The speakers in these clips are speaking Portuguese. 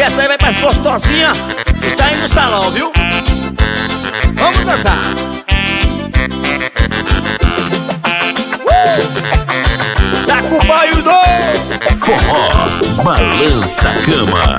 essa aí vai pras gostosinhas. Está aí no salão, viu? Vamos dançar. Tá com o pai o dois. Forró, balança a cama.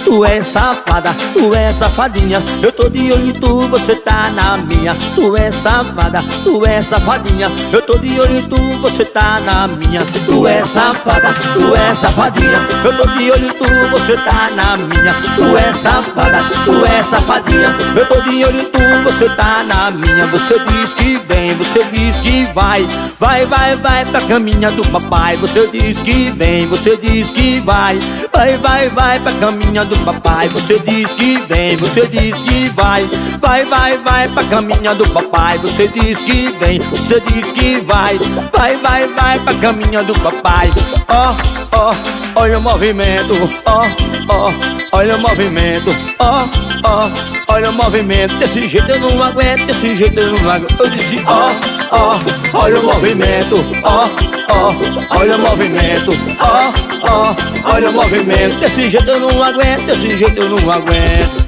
Tu é safada, tu é safadinha. Eu tô de olho em tu, você tá na minha. Tu é safada, tu é safadinha. Eu tô de olho em tu, você tá na minha. Tu é safada, tu é safadinha. Eu tô de olho em tu, você tá na minha. Tu é safada, tu é safadinha. Eu tô de olho em tu, você tá na minha. Você diz que vem, você diz que vai. Vai, vai, vai pra caminha do papai. Você diz que vem, você diz que vai. Vai, vai, vai pra caminha do papai. Você diz que vem, você diz que vai. Vai, vai, vai pra caminha do papai. Você diz que vem, você diz que vai. Vai, vai, vai pra caminha do papai. Ó, ó, olha o movimento. Ó, ó, olha o movimento. Ó, ó, olha o movimento. Desse jeito eu não aguento, desse jeito eu não aguento. Eu disse ó, ó, olha o movimento. Ó, ó, olha o movimento. Ó, ó, olha o movimento. Desse jeito eu não aguento, desse jeito eu não aguento.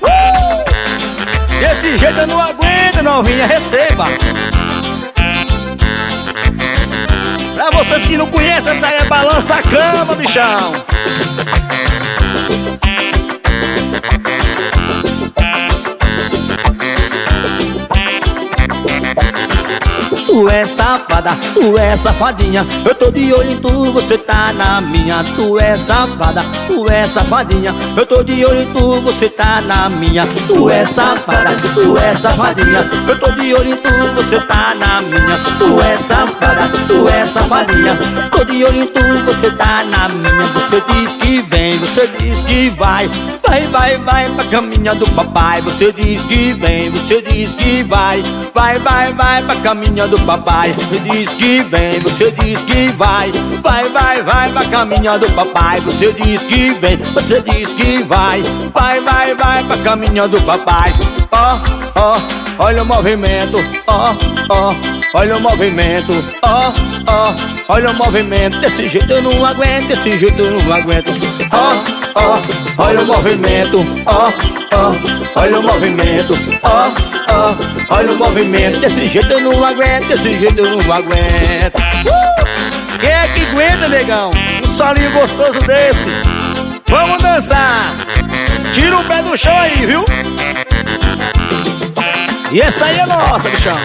Desse jeito eu não aguento, novinha, receba. Pra vocês que não conhecem, essa aí é balança a cama, bichão. Tu é safada, tu é safadinha. Eu tô de olho em tu, você tá na minha. Tu é safada, tu é safadinha. Eu tô de olho em tu, você tá na minha. Tu é safada, tu é safadinha. Eu tô de olho em tu, você tá na minha. Tu é safada, tu é safadinha. Tô de olho em tu, você tá na minha. Você diz que vem, você diz que vai. Vai, vai, vai pra caminha do papai. Você diz que vem, você diz que vai. Vai, vai, vai pra caminha do papai. Você diz que vem, você diz que vai. Vai, vai, vai pra caminha do papai. Você diz que vem, você diz que vai. Vai, vai, vai pra caminha do papai. Ó, ó, olha o movimento. Ó, ó, olha o movimento. Ó, ó, olha o movimento. Desse jeito eu não aguento, desse jeito eu não aguento. Ó, ó, olha o movimento. Ó, ó, olha o movimento. Ó, ó, olha o movimento. Desse jeito eu não aguento, desse jeito eu não aguento. Quem é que aguenta, negão? Um solinho gostoso desse. Vamos dançar. Tira o pé do chão aí, viu? E essa aí é nossa, bichão.